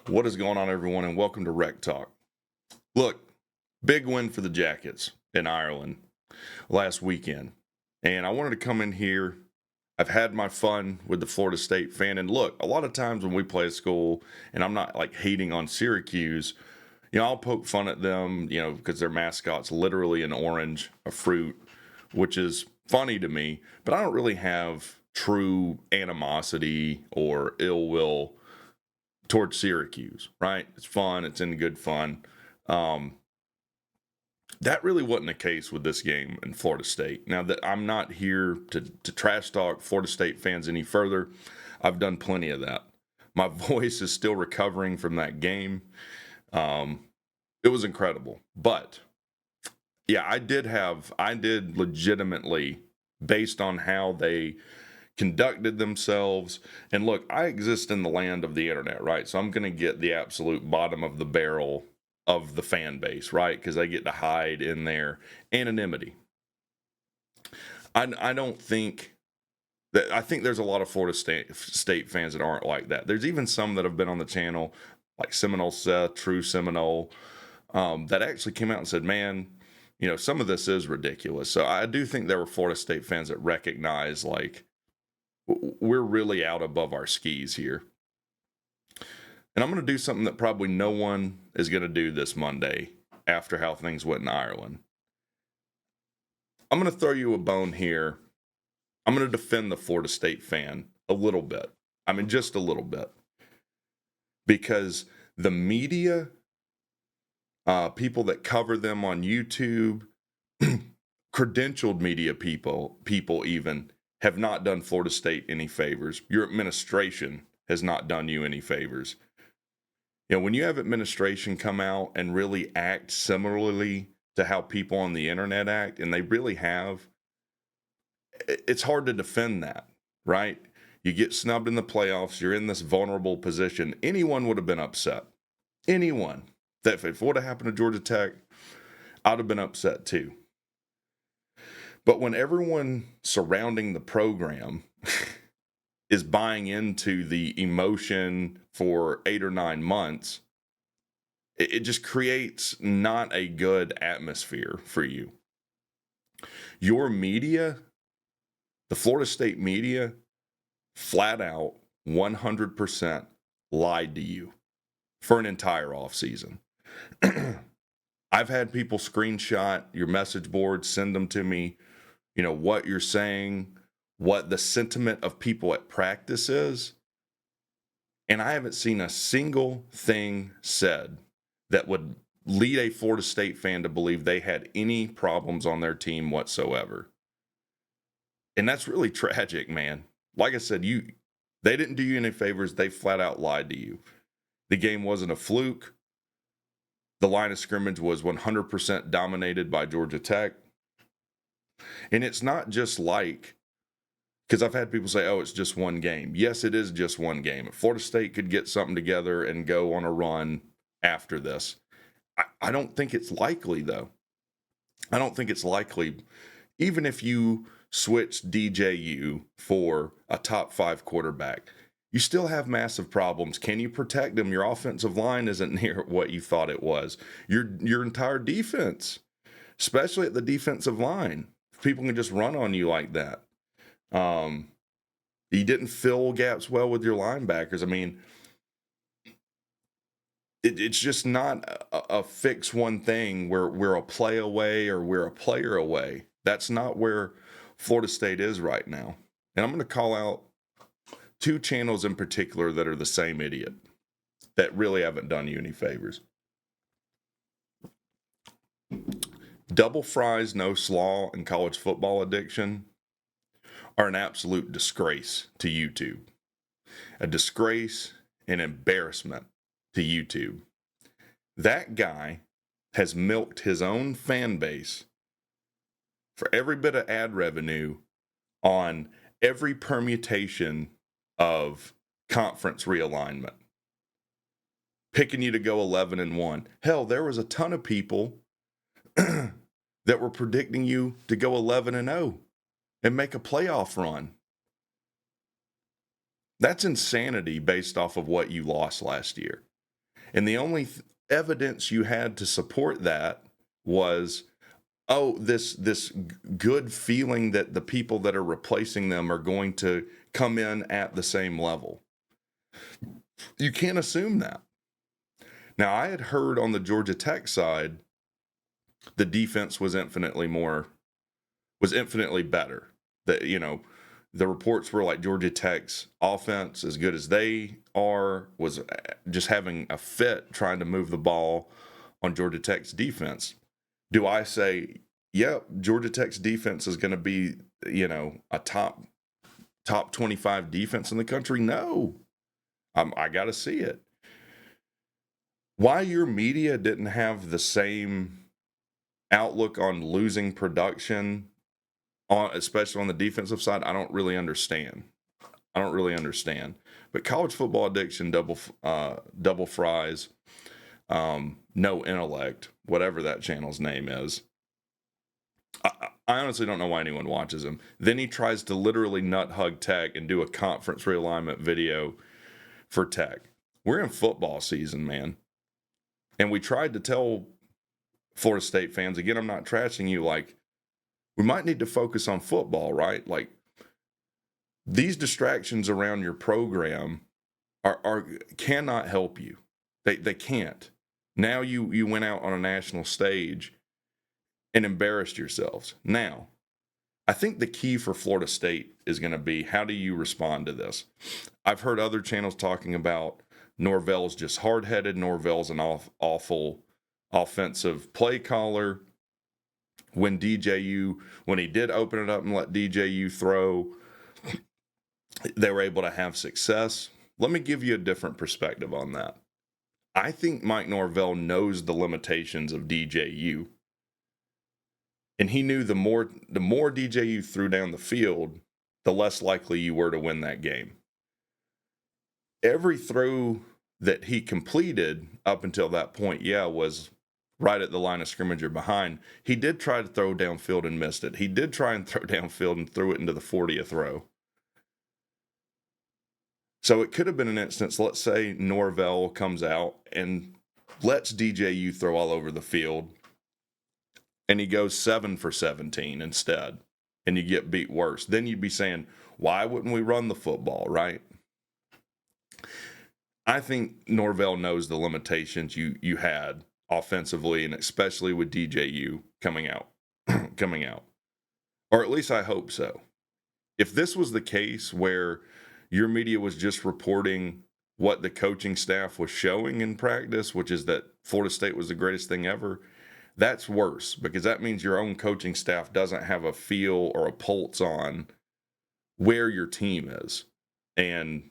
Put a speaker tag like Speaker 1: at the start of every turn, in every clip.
Speaker 1: What is going on, everyone, and welcome to WreckTalk. Look, big win for the Jackets in Ireland last weekend. And I wanted to come in here. I've had my fun with the Florida State fan. And look, a lot of times when we play a school, and I'm not like hating on Syracuse, I'll poke fun at them, because their mascot's literally an orange, a fruit, which is funny to me. But I don't really have true animosity or ill will towards Syracuse, right? It's fun. It's in good fun. That really wasn't the case with this game in Florida State. Now, that I'm not here to trash talk Florida State fans any further. I've done plenty of that. My voice is still recovering from that game. It was incredible. But, yeah, I did legitimately, based on how they conducted themselves. And look, I exist in the land of the internet, right? So I'm going to get the absolute bottom of the barrel of the fan base, right? Because they get to hide in their anonymity. I don't think that, I think there's a lot of Florida State fans that aren't like that. There's even some that have been on the channel, like Seminole Seth, True Seminole, that actually came out and said, man, some of this is ridiculous. So I do think there were Florida State fans that recognize, like, we're really out above our skis here. And I'm going to do something that probably no one is going to do this Monday after how things went in Ireland. I'm going to throw you a bone here. I'm going to defend the Florida State fan a little bit. I mean, just a little bit. Because the media, people that cover them on YouTube, credentialed media people even, have not done Florida State any favors. Your administration has not done you any favors. When you have administration come out and really act similarly to how people on the internet act, and they really have, it's hard to defend that, right? You get snubbed in the playoffs, you're in this vulnerable position. Anyone would have been upset. Anyone. That if it would have happened to Georgia Tech, I'd have been upset too. But when everyone surrounding the program is buying into the emotion for 8 or 9 months, it just creates not a good atmosphere for you. Your media, the Florida State media, flat out 100% lied to you for an entire offseason. I've had people screenshot your message board, send them to me, what you're saying, what the sentiment of people at practice is. And I haven't seen a single thing said that would lead a Florida State fan to believe they had any problems on their team whatsoever. And that's really tragic, man. Like I said, they didn't do you any favors. They flat out lied to you. The game wasn't a fluke. The line of scrimmage was 100% dominated by Georgia Tech. And it's not just like, because I've had people say, oh, it's just one game. Yes, it is just one game. If Florida State could get something together and go on a run after this, I don't think it's likely, though. I don't think it's likely. Even if you switch DJU for a top 5 quarterback, you still have massive problems. Can you protect them? Your offensive line isn't near what you thought it was. Your entire defense, especially at the defensive line, people can just run on you like that. You didn't fill gaps well with your linebackers. I mean, it's just not a fix one thing where we're a play away or we're a player away. That's not where Florida State is right now. And I'm going to call out 2 channels in particular that are the same idiot, that really haven't done you any favors. Double fries, no slaw, and college football addiction are an absolute disgrace to YouTube. A disgrace and embarrassment to YouTube. That guy has milked his own fan base for every bit of ad revenue on every permutation of conference realignment, picking you to go 11-1. Hell, there was a ton of people that were predicting you to go 11-0 and make a playoff run. That's insanity based off of what you lost last year. And the only evidence you had to support that was, oh, this good feeling that the people that are replacing them are going to come in at the same level. You can't assume that. Now, I had heard on the Georgia Tech side, the defense was infinitely better. That, the reports were like Georgia Tech's offense, as good as they are, was just having a fit trying to move the ball on Georgia Tech's defense. Do I say, yep, Georgia Tech's defense is going to be, a top 25 defense in the country? No. I got to see it. Why your media didn't have the same outlook on losing production, especially on the defensive side, I don't really understand. But college football addiction, double fries, no intellect, whatever that channel's name is. I honestly don't know why anyone watches him. Then he tries to literally nut hug Tech and do a conference realignment video for Tech. We're in football season, man. And we tried to tell Florida State fans, again, I'm not trashing you, like, we might need to focus on football, right? Like, these distractions around your program cannot help you. They can't. Now you went out on a national stage and embarrassed yourselves. Now, I think the key for Florida State is going to be, how do you respond to this? I've heard other channels talking about Norvell's just hard-headed. Norvell's an awful offensive play caller. When he did open it up and let DJU throw, they were able to have success. Let me give you a different perspective on that. I think Mike Norvell knows the limitations of DJU. And he knew the more DJU threw down the field, the less likely you were to win that game. Every throw that he completed up until that point, was right at the line of scrimmage or behind. He did try to throw downfield and missed it. He did try and throw downfield and threw it into the 40th row. So it could have been an instance, let's say Norvell comes out and lets DJU throw all over the field, and he goes 7 for 17 instead, and you get beat worse. Then you'd be saying, why wouldn't we run the football, right? I think Norvell knows the limitations you had offensively, and especially with DJU coming out. Or at least I hope so. If this was the case where your media was just reporting what the coaching staff was showing in practice, which is that Florida State was the greatest thing ever, that's worse, because that means your own coaching staff doesn't have a feel or a pulse on where your team is. And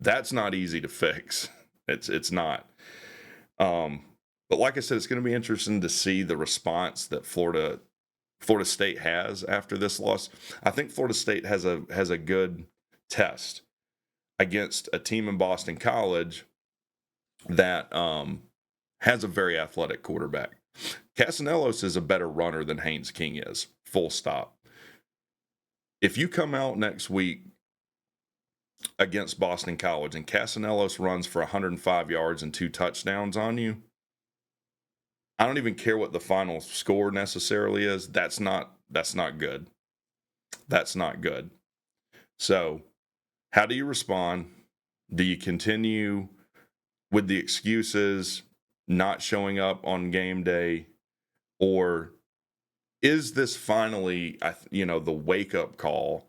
Speaker 1: that's not easy to fix. It's not. But like I said, it's going to be interesting to see the response that Florida State has after this loss. I think Florida State has a good test against a team in Boston College that has a very athletic quarterback. Castellanos is a better runner than Haynes King is, full stop. If you come out next week against Boston College and Castellanos runs for 105 yards and 2 touchdowns on you, I don't even care what the final score necessarily is. That's not good. That's not good. So, how do you respond? Do you continue with the excuses, not showing up on game day? Or is this finally, the wake-up call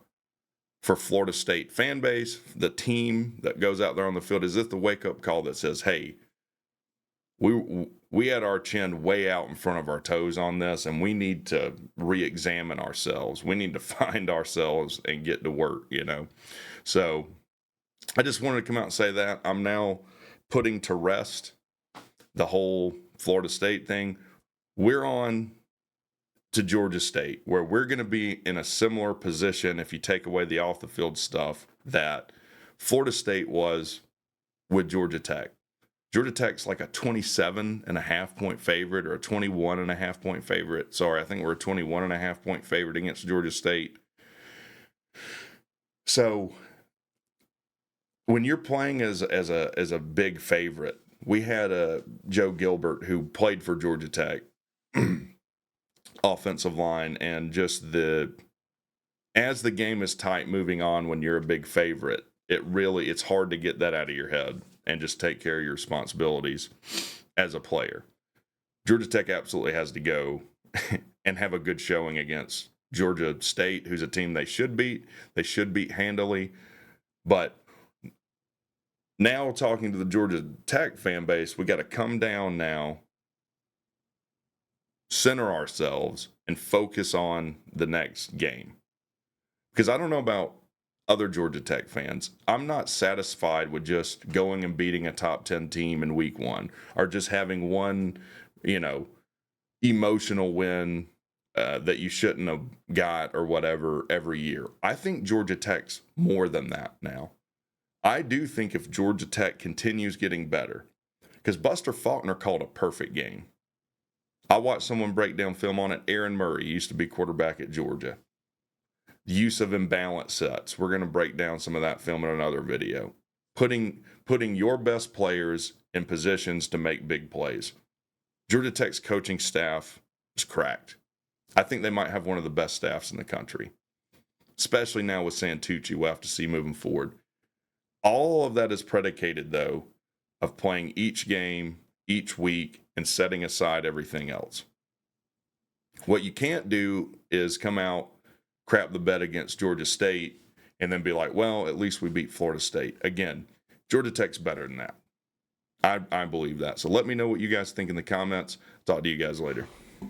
Speaker 1: for Florida State fan base, the team that goes out there on the field? Is this the wake-up call that says, hey, we had our chin way out in front of our toes on this, and we need to re-examine ourselves. We need to find ourselves and get to work, So I just wanted to come out and say that. I'm now putting to rest the whole Florida State thing. We're on to Georgia State, where we're going to be in a similar position, if you take away the off-the-field stuff, that Florida State was with Georgia Tech. Georgia Tech's like a 27.5 point favorite, or a 21.5 point favorite. Sorry, I think we're a 21.5 point favorite against Georgia State. So when you're playing as a big favorite we had Joe Gilbert who played for Georgia Tech, offensive line, and just as the game is tight moving on when you're a big favorite, it's hard to get that out of your head and just take care of your responsibilities as a player. Georgia Tech absolutely has to go and have a good showing against Georgia State, who's a team they should beat. They should beat handily. But now, talking to the Georgia Tech fan base, we got to come down now, center ourselves, and focus on the next game. Because I don't know about other Georgia Tech fans. I'm not satisfied with just going and beating a top 10 team in week 1 or just having one, emotional win that you shouldn't have got or whatever every year. I think Georgia Tech's more than that now. I do think if Georgia Tech continues getting better, because Buster Faulkner called a perfect game. I watched someone break down film on it. Aaron Murray used to be quarterback at Georgia. The use of imbalance sets. We're going to break down some of that film in another video. Putting your best players in positions to make big plays. Georgia Tech's coaching staff is cracked. I think they might have one of the best staffs in the country, especially now with Santucci. We'll have to see moving forward. All of that is predicated, though, of playing each game, each week, and setting aside everything else. What you can't do is come out, crap the bed against Georgia State, and then be like, well, at least we beat Florida State. Again, Georgia Tech's better than that. I believe that. So let me know what you guys think in the comments. Talk to you guys later.